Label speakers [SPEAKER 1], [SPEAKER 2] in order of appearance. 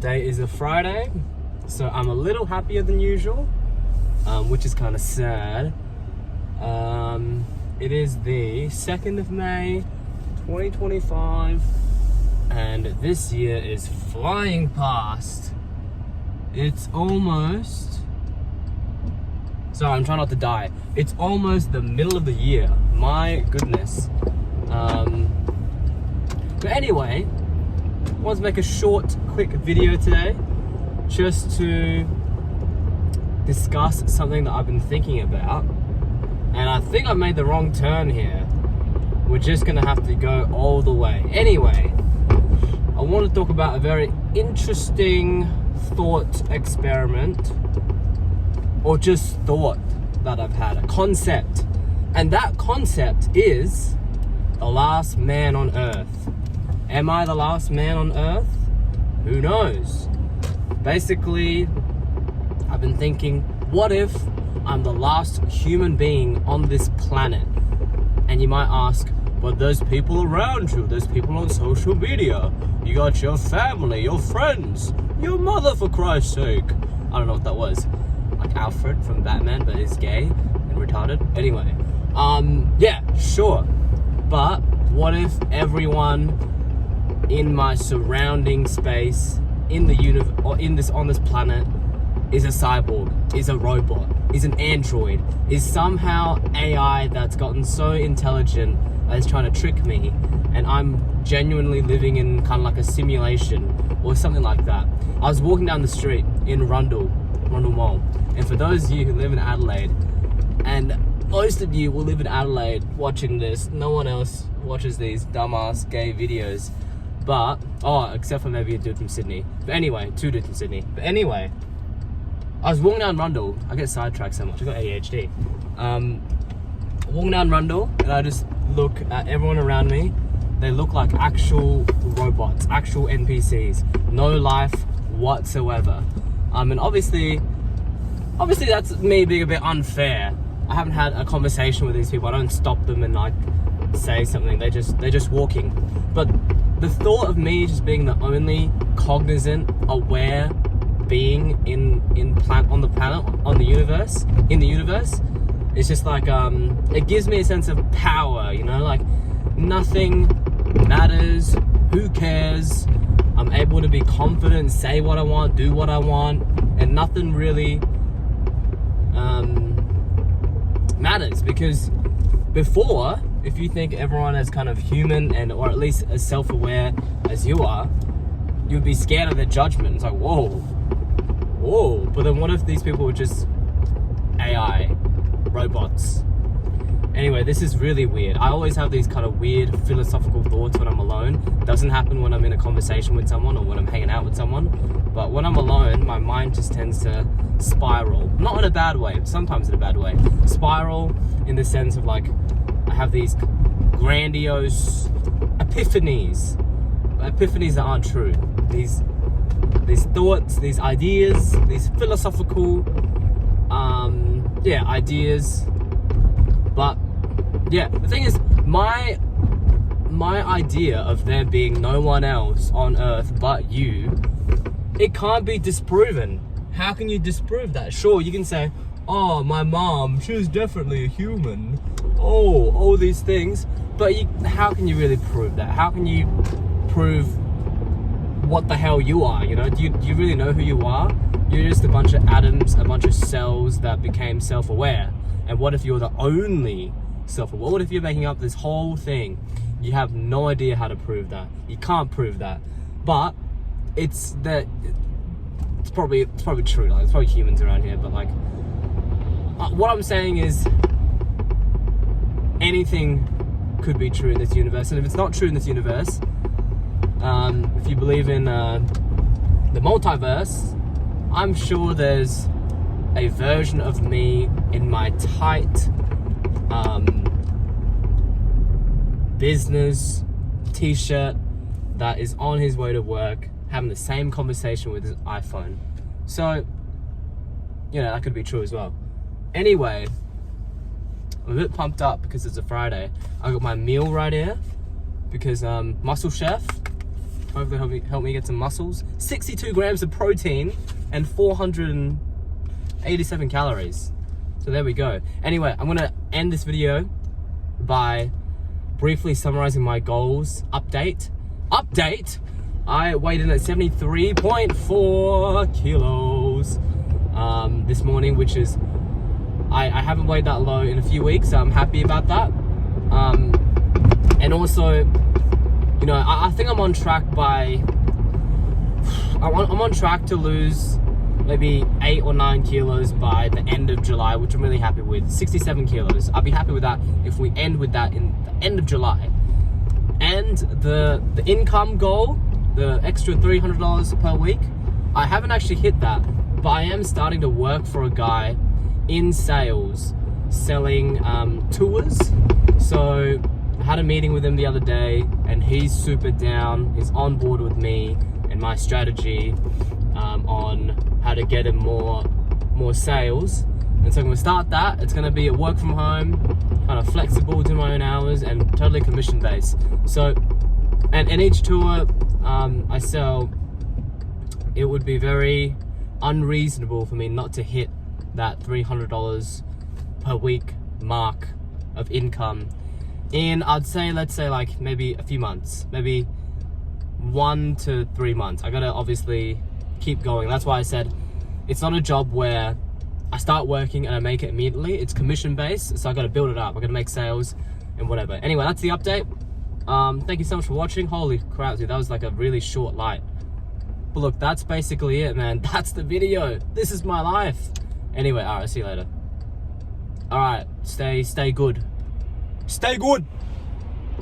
[SPEAKER 1] Today is a Friday, so I'm a little happier than usual, which is kind of sad. It is the 2nd of May, 2025, and this year is flying past. It's almost... Sorry, I'm trying not to die. It's almost the middle of the year. My goodness. But anyway, I want to make a short, quick video today just to discuss something that I've been thinking about. And I think I made the wrong turn here. We're just gonna have to go all the way. Anyway, I want to talk about a very interesting thought experiment, or just thought that I've had, a concept. And that concept is the last man on Earth. Am I the last man on Earth? Who knows? Basically, I've been thinking, what if I'm the last human being on this planet? And you might ask, but there's people around you, there's people on social media. You got your family, your friends, your mother, for Christ's sake. I don't know what that was. Like Alfred from Batman, but he's gay and retarded. Anyway, yeah, sure. But what if everyone in my surrounding space, in the universe, or on this planet, is a cyborg, is a robot, is an android, is somehow AI that's gotten so intelligent that it's trying to trick me, and I'm genuinely living in kind of like a simulation or something like that. I was walking down the street in Rundle Mall, and for those of you who live in Adelaide, and most of you will live in Adelaide watching this, no one else watches these dumbass gay videos, but, except for maybe a dude from Sydney. But anyway, two dudes from Sydney. But anyway, I was walking down Rundle. I get sidetracked so much, I got ADHD. Walking down Rundle, and I just look at everyone around me. They look like actual robots, actual NPCs, no life whatsoever. And obviously that's me being a bit unfair. I haven't had a conversation with these people. I don't stop them and like say something. They're just walking. But the thought of me just being the only cognizant, aware being on the planet, in the universe, it's just like it gives me a sense of power. You know, like nothing matters. Who cares? I'm able to be confident, say what I want, do what I want, and nothing really matters. Because before, if you think everyone is kind of human or at least as self-aware as you are, you'd be scared of their judgment. It's like, whoa. But then what if these people were just AI, robots? Anyway, this is really weird. I always have these kind of weird philosophical thoughts when I'm alone. It doesn't happen when I'm in a conversation with someone or when I'm hanging out with someone. But when I'm alone, my mind just tends to spiral. Not in a bad way, sometimes in a bad way. Spiral in the sense of like, I have these grandiose epiphanies. Epiphanies that aren't true. These thoughts, these ideas, these philosophical, ideas. But yeah, the thing is, my idea of there being no one else on Earth but you, it can't be disproven. How can you disprove that? Sure, you can say, oh, my mom, she was definitely a human. Oh, all these things. But how can you really prove that? How can you prove what the hell you are? You know, do you really know who you are? You're just a bunch of atoms, a bunch of cells that became self-aware. And what if you're the only self-aware? What if you're making up this whole thing? You have no idea how to prove that. You can't prove that. But it's probably true. Like, it's probably humans around here. But like, what I'm saying is, anything could be true in this universe. And if it's not true in this universe, if you believe in the multiverse, I'm sure there's a version of me in my tight business t-shirt that is on his way to work having the same conversation with his iPhone. So, that could be true as well. Anyway, I'm a bit pumped up because it's a Friday. I got my meal right here because Muscle Chef Hopefully help me get some muscles. 62 grams of protein and 487 calories. So there we go. Anyway, I'm gonna end this video by briefly summarizing my goals. Update. I weighed in at 73.4 kilos this morning, which is, I haven't weighed that low in a few weeks, so I'm happy about that. And also, you know, I think I'm on track I'm on track to lose maybe 8 or 9 kilos by the end of July, which I'm really happy with. 67 kilos. I'll be happy with that if we end with that in the end of July. And the income goal, the extra $300 per week, I haven't actually hit that, but I am starting to work for a guy in sales selling tours. So I had a meeting with him the other day, and he's super down. He's on board with me and my strategy on how to get him more sales. And so I'm gonna start that. It's gonna be a work from home, kind of flexible, do my own hours, and totally commission based. So, and each tour I sell, it would be very unreasonable for me not to hit that $300 per week mark of income in, I'd say, let's say like maybe a few months, maybe 1 to 3 months. I gotta obviously keep going. That's why I said it's not a job where I start working and I make it immediately. It's commission based, so I gotta build it up. I gotta make sales and whatever. Anyway, that's the update. Thank you so much for watching. Holy crap, dude, that was like a really short light. But look, that's basically it, man. That's the video. This is my life. Anyway, all right, see you later. All right, stay good. Stay good.